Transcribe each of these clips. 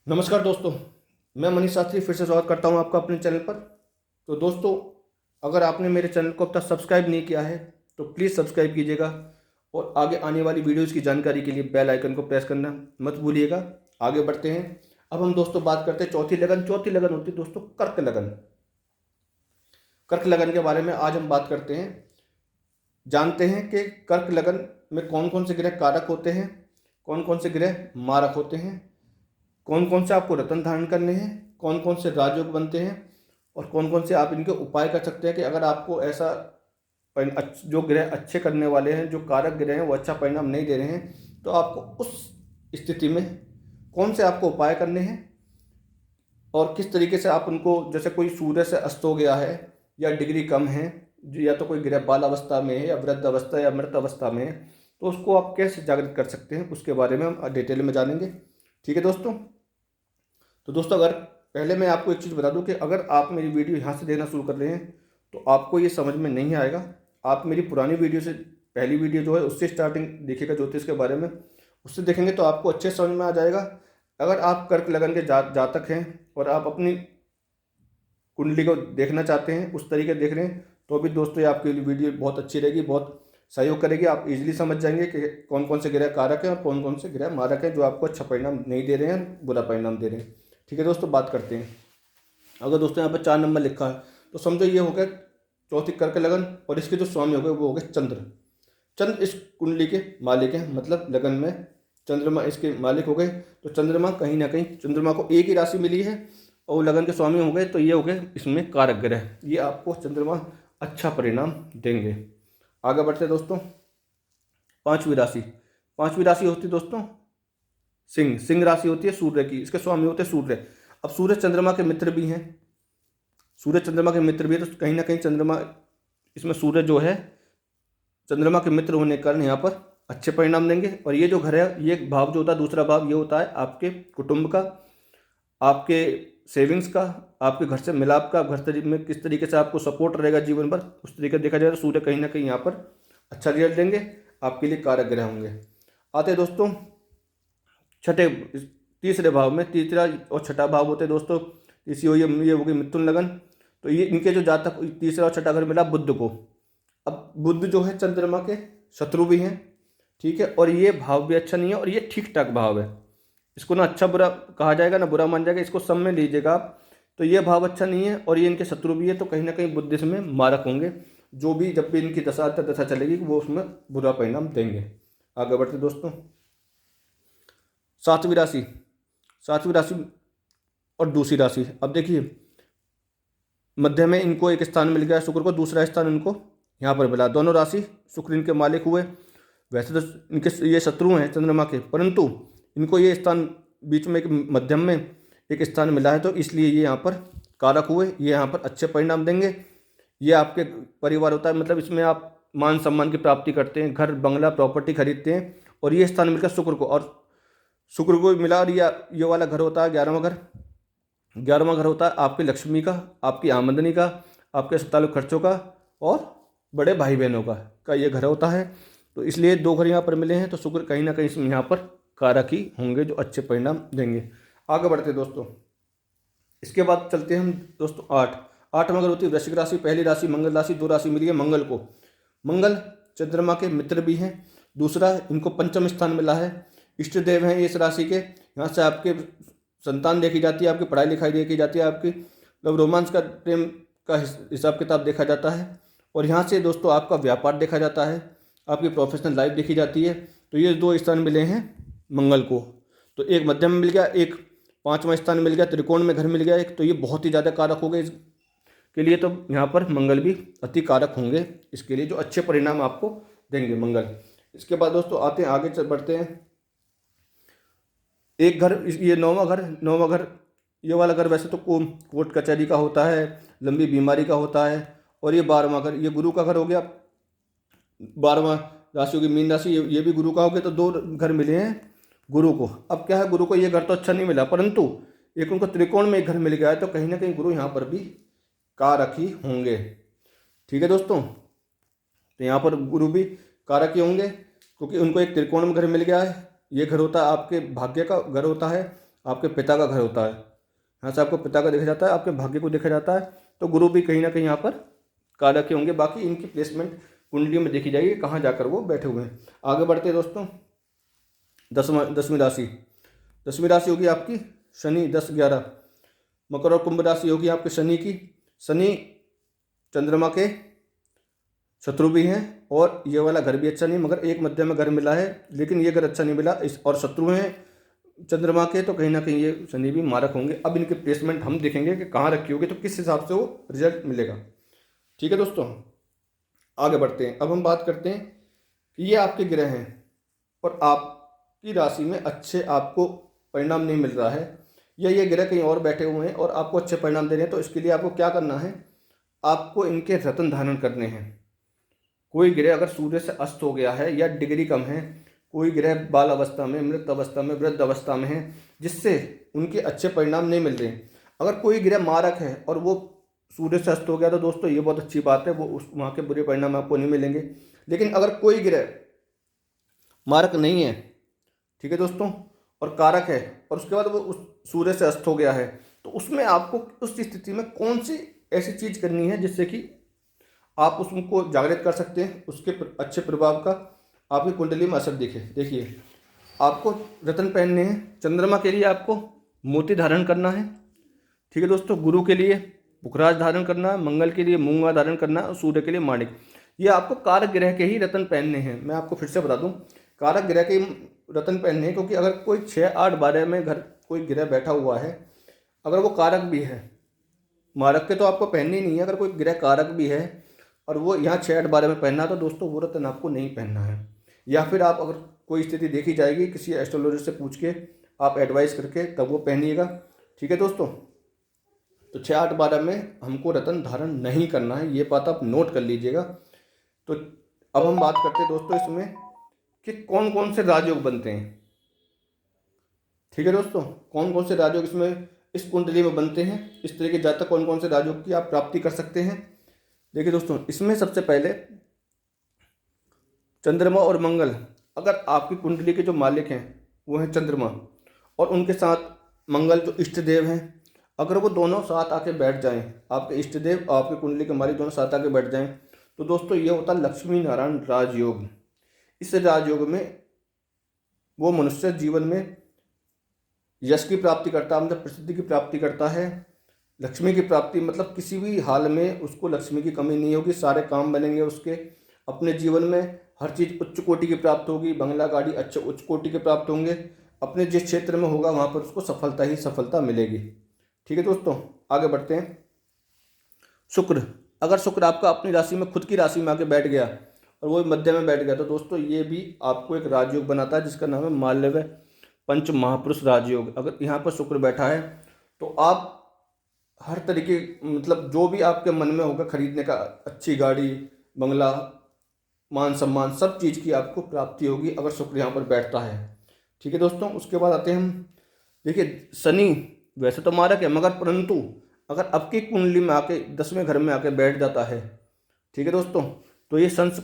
नमस्कार दोस्तों, मैं मनीष शास्त्री फिर से स्वागत करता हूं आपका अपने चैनल पर। तो दोस्तों, अगर आपने मेरे चैनल को अब तक सब्सक्राइब नहीं किया है तो प्लीज़ सब्सक्राइब कीजिएगा और आगे आने वाली वीडियोज़ की जानकारी के लिए बेल आइकन को प्रेस करना मत भूलिएगा। आगे बढ़ते हैं। अब हम दोस्तों बात करते हैं चौथी लगन। चौथी लगन होती है दोस्तों कर्क लगन। कर्क लगन के बारे में आज हम बात करते हैं। जानते हैं कि कर्क लगन में कौन कौन से ग्रह कारक होते हैं, कौन कौन से ग्रह मारक होते हैं, कौन कौन से आपको रत्न धारण करने हैं, कौन कौन से राजयोग बनते हैं और कौन कौन से आप इनके उपाय कर सकते हैं कि अगर आपको ऐसा जो ग्रह अच्छे करने वाले हैं, जो कारक ग्रह हैं वो अच्छा परिणाम नहीं दे रहे हैं, तो आपको उस स्थिति में कौन से आपको उपाय करने हैं और किस तरीके से आप उनको, जैसे कोई सूर्य से अस्त हो गया है या डिग्री कम है, या तो कोई ग्रह बाल अवस्था में है या वृद्ध अवस्था या मृत अवस्था में है, तो उसको आप कैसे जागृत कर सकते हैं, उसके बारे में हम डिटेल में जानेंगे। ठीक है दोस्तों। तो दोस्तों, अगर पहले मैं आपको एक चीज़ बता दूं कि अगर आप मेरी वीडियो यहाँ से देखना शुरू कर रहे हैं तो आपको ये समझ में नहीं आएगा। आप मेरी पुरानी वीडियो से, पहली वीडियो जो है उससे स्टार्टिंग देखिएगा ज्योतिष के बारे में, उससे देखेंगे तो आपको अच्छे समझ में आ जाएगा। अगर आप कर्क लगन के जातक हैं और आप अपनी कुंडली को देखना चाहते हैं, उस तरीके देख रहे हैं, तो भी दोस्तों ये आपके लिए वीडियो बहुत अच्छी रहेगी, बहुत सहयोग करेगी। आप इजीली समझ जाएंगे कि कौन कौन से ग्रह कारक हैं और कौन कौन से ग्रह मारक हैं जो आपको अच्छा परिणाम नहीं दे रहे हैं, बुरा परिणाम दे रहे हैं। ठीक है दोस्तों, बात करते हैं। अगर दोस्तों यहाँ पर 4 नंबर लिखा है तो समझो ये हो गया चौथी कर्क लगन, और इसके जो स्वामी हो गए वो हो गए चंद्र। चंद्र इस कुंडली के मालिक हैं, मतलब लगन में चंद्रमा इसके मालिक हो गए। तो चंद्रमा कहीं ना कहीं, चंद्रमा को एक ही राशि मिली है और लगन के स्वामी हो गए, तो ये हो गए इसमें कारक ग्रह। ये आपको चंद्रमा अच्छा परिणाम देंगे। आगे बढ़ते दोस्तों। पांचवी राशि। पांचवी राशि होती है दोस्तों सिंह। सिंह राशि होती है सूर्य की, इसके स्वामी होते हैं सूर्य। अब सूर्य चंद्रमा के मित्र भी हैं, सूर्य चंद्रमा के मित्र भी है, तो कहीं ना कहीं चंद्रमा, इसमें सूर्य जो है चंद्रमा के मित्र होने के कारण यहाँ पर अच्छे परिणाम देंगे। और ये जो घर है, ये भाव जो होता है, दूसरा भाव ये होता है आपके कुटुंब का, आपके सेविंग्स का, आपके घर से मिलाप का, घर में किस तरीके से आपको सपोर्ट रहेगा जीवन भर, उस तरीके देखा जाए तो सूर्य कहीं ना कहीं यहाँ पर अच्छा रिजल्ट देंगे, आपके लिए कारक ग्रह होंगे। आते हैं दोस्तों छठे, तीसरे भाव में। तीसरा और छठा भाव होते हैं दोस्तों, तीसरी ये होगी मिथुन लगन। तो ये इनके जो जातक तीसरा और छठा घर मिला बुध को। अब बुध जो है चंद्रमा के शत्रु भी हैं, ठीक है, और ये भाव भी अच्छा नहीं है और ये ठीक ठाक भाव है। इसको ना अच्छा बुरा कहा जाएगा ना बुरा मान जाएगा, इसको सब में लीजिएगा आप। तो ये भाव अच्छा नहीं है और ये इनके शत्रु भी है, तो कहीं ना कहीं बुध इसमें मारक होंगे, जो भी जब भी इनकी दशा चलेगी वो उसमें बुरा परिणाम देंगे। आगे बढ़ते दोस्तों। सातवीं राशि। सातवीं राशि और दूसरी राशि। अब देखिए, मध्य में इनको एक स्थान मिल गया शुक्र को, दूसरा स्थान इनको यहाँ पर मिला। दोनों राशि शुक्र इनके मालिक हुए। वैसे तो इनके ये शत्रु हैं चंद्रमा के, परंतु इनको ये स्थान बीच में, एक मध्यम में एक स्थान मिला है, तो इसलिए ये यहाँ पर कारक हुए, ये यहाँ पर अच्छे परिणाम देंगे। ये आपके परिवार होता है, मतलब इसमें आप मान सम्मान की प्राप्ति करते हैं, घर बंगला प्रॉपर्टी खरीदते हैं, और ये स्थान मिलकर शुक्र को, और शुक्र को मिला। और ये वाला घर होता है 11वां घर। 11वां घर होता है आपकी लक्ष्मी का, आपकी आमदनी का, आपके अस्पताल खर्चों का और बड़े भाई बहनों का ये घर होता है। तो इसलिए 2 घर यहाँ पर मिले हैं, तो शुक्र कहीं ना कहीं इसमें यहाँ पर कारक ही होंगे जो अच्छे परिणाम देंगे। आगे बढ़ते दोस्तों। इसके बाद चलते हैं हम दोस्तों 8वां घर होती है वृश्चिक राशि। पहली राशि मंगल राशि, 2 राशि मिली है मंगल को। मंगल चंद्रमा के मित्र भी हैं। दूसरा, इनको पंचम स्थान मिला है, इष्ट देव हैं इस राशि के। यहाँ से आपके संतान देखी जाती है, आपकी पढ़ाई लिखाई देखी जाती है, आपकी मतलब रोमांस का, प्रेम का हिसाब किताब देखा जाता है। और यहाँ से दोस्तों आपका व्यापार देखा जाता है, आपकी प्रोफेशनल लाइफ देखी जाती है। तो ये 2 स्थान मिले हैं मंगल को। तो एक मध्यम में मिल गया, एक 5वां स्थान मिल गया, त्रिकोण में घर मिल गया एक, तो ये बहुत ही ज़्यादा कारक हो गए इसके लिए। तो यहाँ पर मंगल भी अति कारक होंगे इसके लिए, जो अच्छे परिणाम आपको देंगे मंगल। इसके बाद दोस्तों आते हैं, आगे बढ़ते हैं। एक घर, ये 9वां घर, ये वाला घर वैसे तो कोर्ट कचहरी का होता है, लंबी बीमारी का होता है। और ये 12वां घर, ये गुरु का घर हो गया। 12वां राशि होगी मीन राशि, ये भी गुरु का हो गया। तो 2 घर मिले हैं गुरु को। अब क्या है, गुरु को ये घर तो अच्छा नहीं मिला, परंतु एक उनको त्रिकोण में एक घर मिल गया है, तो कहीं ना कहीं गुरु यहाँ पर भी कारक ही होंगे। ठीक है दोस्तों, तो यहाँ पर गुरु भी कारक ही होंगे, क्योंकि उनको एक त्रिकोण में घर मिल गया है। ये घर होता है आपके भाग्य का घर होता है, आपके पिता का घर होता है, यहाँ से आपको पिता का देखा जाता है, आपके भाग्य को देखा जाता है। तो गुरु भी कहीं ना कहीं यहाँ पर कारक के होंगे। बाकी इनकी प्लेसमेंट कुंडलियों में देखी जाएगी कहाँ जाकर वो बैठे हुए हैं। आगे बढ़ते हैं दोस्तों। दसवीं राशि, दसवीं राशि होगी आपकी शनि 10-11। मकर और कुंभ राशि होगी आपके शनि की। शनि चंद्रमा के शत्रु भी हैं और ये वाला घर भी अच्छा नहीं, मगर एक मध्य में घर मिला है, लेकिन ये घर अच्छा नहीं मिला इस और शत्रु हैं चंद्रमा के, तो कहीं ना कहीं ये शनि भी मारक होंगे। अब इनके प्लेसमेंट हम देखेंगे कि कहाँ रखी होगी, तो किस हिसाब से वो रिजल्ट मिलेगा। ठीक है दोस्तों, आगे बढ़ते हैं। अब हम बात करते हैं कि ये आपके ग्रह हैं और आपकी राशि में अच्छे आपको परिणाम नहीं मिल रहा है, या ये ग्रह कहीं और बैठे हुए हैं और आपको अच्छे परिणाम दे रहे हैं। तो इसके लिए आपको क्या करना है, आपको इनके रत्न धारण करने हैं। कोई ग्रह अगर सूर्य से अस्त हो गया है या डिग्री कम है, कोई ग्रह बाल अवस्था में, मृत अवस्था में, वृद्ध अवस्था में है, जिससे उनके अच्छे परिणाम नहीं मिल रहे हैं। अगर कोई ग्रह मारक है और वो सूर्य से अस्त हो गया तो दोस्तों ये बहुत अच्छी बात है, वो उस वहाँ के बुरे परिणाम आपको नहीं मिलेंगे। लेकिन अगर कोई ग्रह मारक नहीं है, ठीक है दोस्तों, और कारक है, और उसके बाद वो उस सूर्य से अस्त हो गया है, तो उसमें आपको उस स्थिति में कौन सी ऐसी चीज़ करनी है जिससे कि आप उसको जागृत कर सकते हैं, उसके अच्छे प्रभाव का आपकी कुंडली में असर दिखे। देखिए, आपको रत्न पहनने हैं। चंद्रमा के लिए आपको मोती धारण करना है, ठीक है दोस्तों। गुरु के लिए पुखराज धारण करना है, मंगल के लिए मूंगा धारण करना है, और सूर्य के लिए माणिक। ये आपको कारक ग्रह के ही रत्न पहनने हैं। मैं आपको फिर से बता दूं, कारक ग्रह के रत्न पहनने हैं, क्योंकि अगर कोई 6, 8, 12 में घर कोई ग्रह बैठा हुआ है, अगर वो कारक भी है, मारक के तो आपको पहनने ही नहीं है, अगर कोई ग्रह कारक भी है और वो यहाँ 6, 8, 12 में पहनना है, तो दोस्तों वो रत्न आपको नहीं पहनना है। या फिर आप अगर कोई स्थिति देखी जाएगी किसी एस्ट्रोलॉजर से पूछ के, आप एडवाइस करके तब वो पहनिएगा। ठीक है दोस्तों, तो 6, 8, 12 में हमको रत्न धारण नहीं करना है, ये बात आप नोट कर लीजिएगा। तो अब हम बात करते हैं दोस्तों इसमें कि कौन कौन से राजयोग बनते हैं। ठीक है दोस्तों, कौन कौन से राजयोग इसमें इस कुंडली में बनते हैं, इस तरह के जातक कौन कौन से राजयोग की आप प्राप्ति कर सकते हैं। देखिए दोस्तों, इसमें सबसे पहले चंद्रमा और मंगल, अगर आपकी कुंडली के जो मालिक हैं वो हैं चंद्रमा, और उनके साथ मंगल जो इष्ट देव हैं, अगर वो दोनों साथ आके बैठ जाएं, आपके इष्ट देव और आपकी कुंडली के मालिक दोनों साथ आके बैठ जाएं, तो दोस्तों ये होता है लक्ष्मी नारायण राजयोग। इस राजयोग में वो मनुष्य जीवन में यश की प्राप्ति करता है, मतलब प्रसिद्धि की प्राप्ति करता है, लक्ष्मी की प्राप्ति, मतलब किसी भी हाल में उसको लक्ष्मी की कमी नहीं होगी, सारे काम बनेंगे उसके। अपने जीवन में हर चीज़ उच्च कोटि की प्राप्त होगी, बंगला गाड़ी अच्छे उच्च कोटि के प्राप्त होंगे। अपने जिस क्षेत्र में होगा वहाँ पर उसको सफलता ही सफलता मिलेगी। ठीक है दोस्तों, आगे बढ़ते हैं। शुक्र, अगर शुक्र आपका अपनी राशि में, खुद की राशि में आके बैठ गया और वो मध्य में बैठ गया, तो दोस्तों ये भी आपको एक राजयोग बनाता है जिसका नाम है मालव्य पंच महापुरुष राजयोग। अगर यहाँ पर शुक्र बैठा है तो आप हर तरीके, मतलब जो भी आपके मन में होगा खरीदने का, अच्छी गाड़ी, बंगला, मान सम्मान, सब चीज़ की आपको प्राप्ति होगी अगर शुक्र यहाँ पर बैठता है। ठीक है दोस्तों, उसके बाद आते हैं हम। देखिए, शनि वैसे तो मारक है, मगर परंतु अगर आपकी कुंडली में आके 10वें घर में आके बैठ जाता है, ठीक है दोस्तों, तो ये संस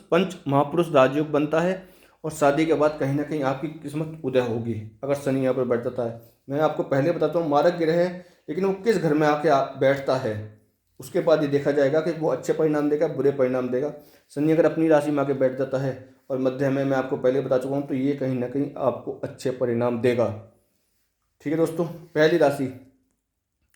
पंच महापुरुष राजयोग बनता है। और शादी के बाद कहीं ना कहीं आपकी किस्मत उदय होगी अगर शनि यहाँ पर बैठ जाता है। मैं आपको पहले बताता हूँ, मारक ग्रह है, लेकिन वो किस घर में आके बैठता है उसके बाद ये देखा जाएगा कि वो अच्छे परिणाम देगा, बुरे परिणाम देगा। शनि अगर अपनी राशि में आके बैठ जाता है और मध्य में, मैं आपको पहले बता चुका हूँ, तो ये कहीं ना कहीं आपको अच्छे परिणाम देगा। ठीक है दोस्तों, पहली राशि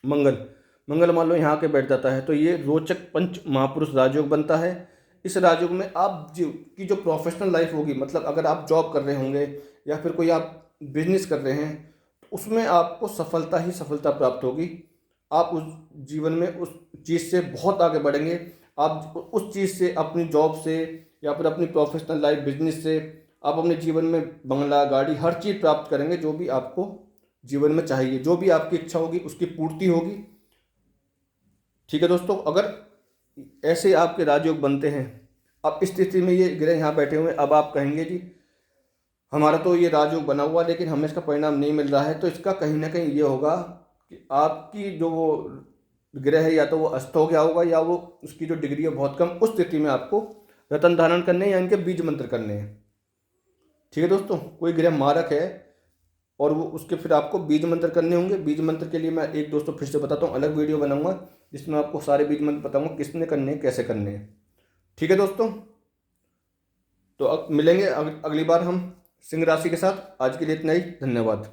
मंगल, मंगल मान लो यहाँ के बैठ जाता है, तो ये रोचक पंच महापुरुष राजयोग बनता है। इस राजयोग में आप की जो प्रोफेशनल लाइफ होगी, मतलब अगर आप जॉब कर रहे होंगे या फिर कोई आप बिजनेस कर रहे हैं, तो उसमें आपको सफलता ही सफलता प्राप्त होगी। आप उस जीवन में उस चीज़ से बहुत आगे बढ़ेंगे। आप उस चीज़ से, अपनी जॉब से या फिर अपनी प्रोफेशनल लाइफ बिजनेस से, आप अपने जीवन में बंगला गाड़ी हर चीज़ प्राप्त करेंगे, जो भी आपको जीवन में चाहिए, जो भी आपकी इच्छा होगी उसकी पूर्ति होगी। ठीक है दोस्तों, अगर ऐसे आपके राजयोग बनते हैं, अब इस स्थिति में ये ग्रह यहाँ बैठे हुए हैं, अब आप कहेंगे जी हमारा तो ये राजयोग बना हुआ लेकिन हमें इसका परिणाम नहीं मिल रहा है, तो इसका कहीं ना कहीं ये होगा कि आपकी जो वो ग्रह है या तो वो अस्त हो गया होगा या वो उसकी जो डिग्री है बहुत कम। उस स्थिति में आपको रत्न धारण करने या इनके बीज मंत्र करने हैं। ठीक है दोस्तों, कोई ग्रह मारक है और वो उसके फिर आपको बीज मंत्र करने होंगे। बीज मंत्र के लिए मैं एक दोस्तों फिर से बताता हूँ, अलग वीडियो बनाऊंगा जिसमें आपको सारे बीज मंत्र बताऊंगा किसने करने हैं, कैसे करने हैं। ठीक है दोस्तों, तो अब मिलेंगे अगली बार हम सिंह राशि के साथ। आज के लिए इतना ही, धन्यवाद।